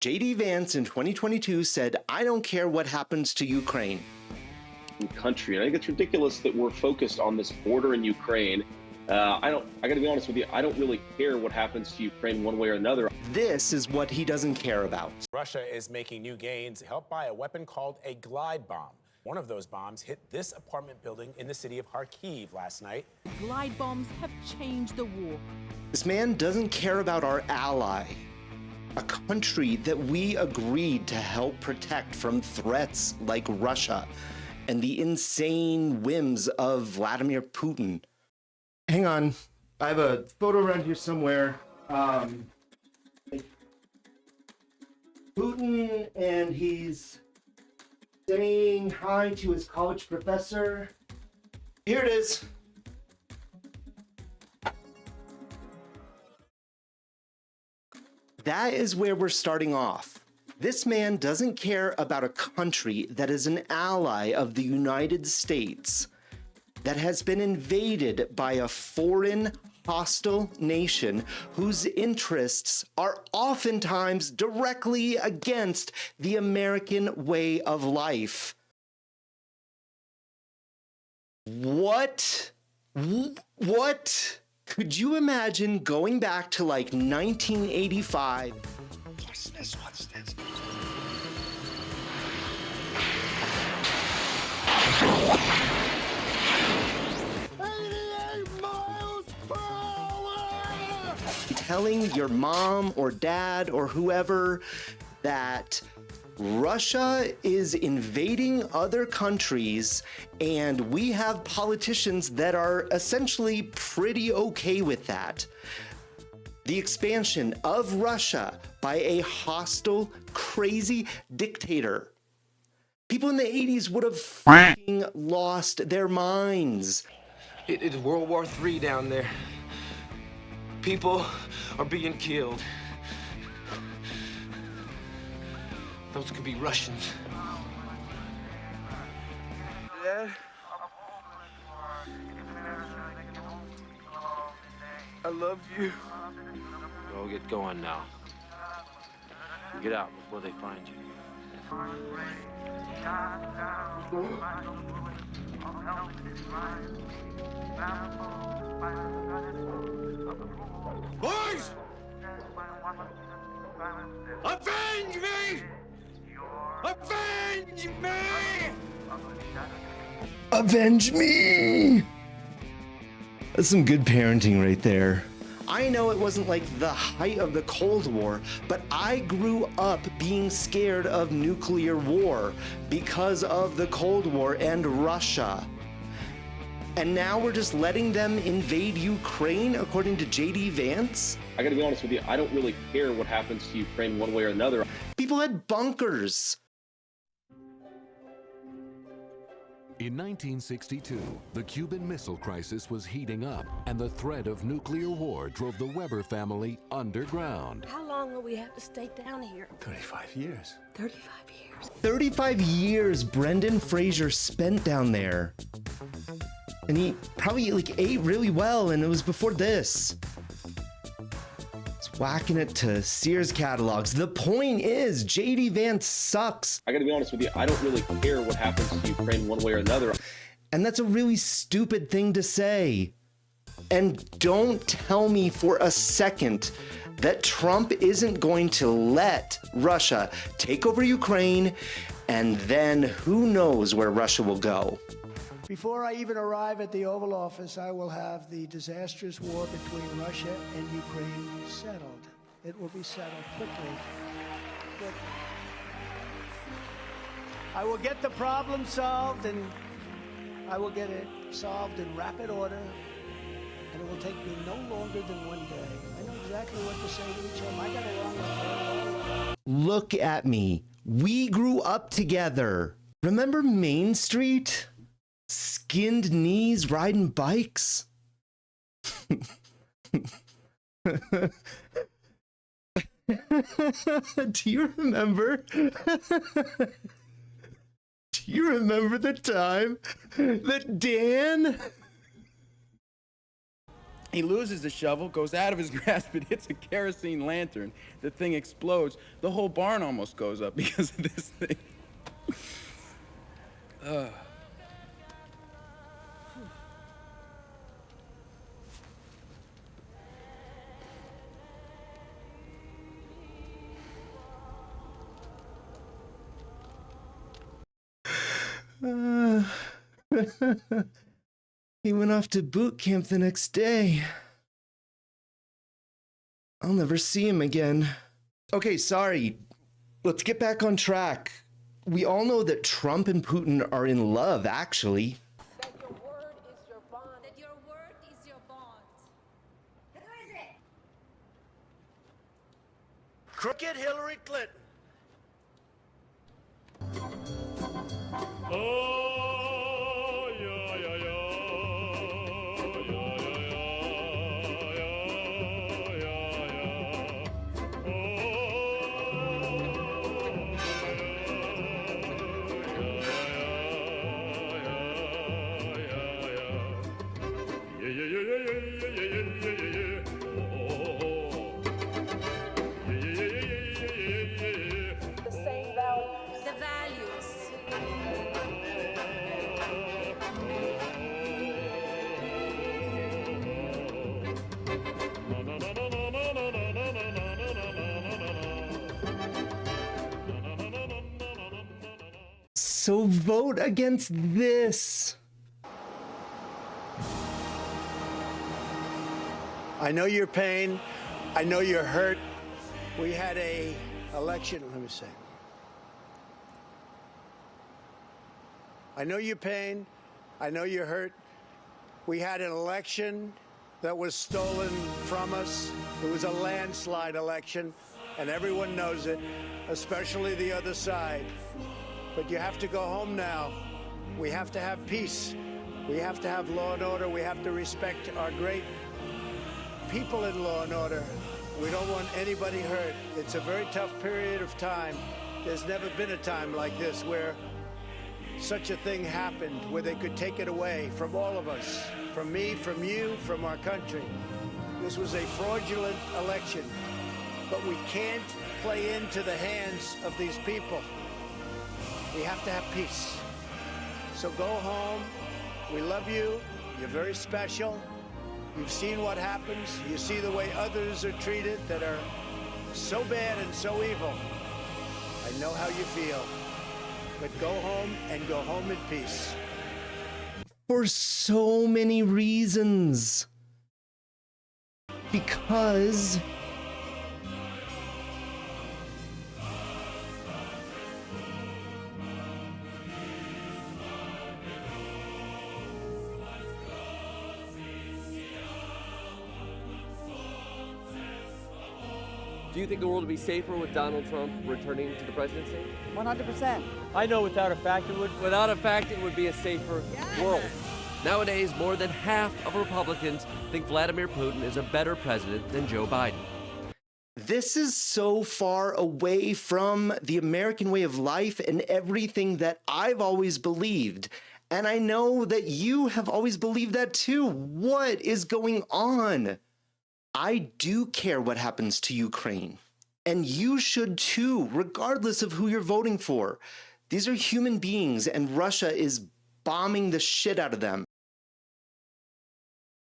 JD Vance in 2022 said, "I don't care what happens to Ukraine." Country. And I think it's ridiculous that we're focused on this border in Ukraine. I got to be honest with you, I don't really care what happens to Ukraine one way or another. This is what he doesn't care about. Russia is making new gains, helped by a weapon called a glide bomb. One of those bombs hit this apartment building in the city of Kharkiv last night. Glide bombs have changed the war. This man doesn't care about our ally, a country that we agreed to help protect from threats like Russia and the insane whims of Vladimir Putin. Hang on, I have a photo around here somewhere. Putin, and he's saying hi to his college professor. Here it is. That is where we're starting off. This man doesn't care about a country that is an ally of the United States that has been invaded by a foreign, hostile nation whose interests are oftentimes directly against the American way of life. What? Could you imagine going back to like 1985? What's this? Telling your mom or dad or whoever that Russia is invading other countries and we have politicians that are essentially pretty okay with that. The expansion of Russia by a hostile, crazy dictator. People in the 80s would have fucking lost their minds. It's World War III down there. People are being killed. Those could be Russians. Dad? I love you. Go get going now. Get out before they find you. Boys! Avenge me! Avenge me! Avenge me! That's some good parenting right there. I know it wasn't like the height of the Cold War, but I grew up being scared of nuclear war because of the Cold War and Russia. And now we're just letting them invade Ukraine, according to JD Vance? I got to be honest with you, I don't really care what happens to Ukraine one way or another. People had bunkers. In 1962, the Cuban Missile Crisis was heating up, and the threat of nuclear war drove the Weber family underground. How long will we have to stay down here? 35 years. 35 years. 35 years Brendan Fraser spent down there. And he probably ate really well, and it was before this. It's whacking it to Sears catalogs. The point is, JD Vance sucks. I got to be honest with you, I don't really care what happens to Ukraine one way or another. And that's a really stupid thing to say. And don't tell me for a second that Trump isn't going to let Russia take over Ukraine, and then who knows where Russia will go. Before I even arrive at the Oval Office, I will have the disastrous war between Russia and Ukraine settled. It will be settled quickly. But I will get the problem solved, and I will get it solved in rapid order, and it will take me no longer than one day. I know exactly what to say to each of them. I got along with them. Look at me. We grew up together. Remember Main Street? Skinned knees riding bikes? Do you remember? Do you remember the time that Dan He loses the shovel, goes out of his grasp, it hits a kerosene lantern. The thing explodes. The whole barn almost goes up because of this thing. He went off to boot camp the next day. I'll never see him again. Okay, sorry. Let's get back on track. We all know that Trump and Putin are in love, actually. That your word is your bond. That your word is your bond. Who is it? Crooked Hillary Clinton. Oh, yeah, yeah, yeah. The same values. The values. So vote against this. I know your pain. I know you're hurt. We had a election. Let me see. I know your pain. I know you're hurt. We had an election that was stolen from us. It was a landslide election, and everyone knows it, especially the other side. But you have to go home now. We have to have peace. We have to have law and order. We have to respect our great people in law and order. We don't want anybody hurt. It's a very tough period of time. There's never been a time like this where such a thing happened, where they could take it away from all of us, from me, from you, from our country. This was a fraudulent election, but we can't play into the hands of these people. We have to have peace. So go home. We love you. You're very special. You've seen what happens. You see the way others are treated that are so bad and so evil. I know how you feel. But go home and go home in peace. For so many reasons. Because do you think the world would be safer with Donald Trump returning to the presidency? 100%. I know without a fact it would. Without a fact it would be a safer world. Nowadays, more than half of Republicans think Vladimir Putin is a better president than Joe Biden. this is so far away from the American way of life and everything that I've always believed. And I know that you have always believed that too. What is going on? I do care what happens to Ukraine. And you should too, regardless of who you're voting for. These are human beings, and Russia is bombing the shit out of them.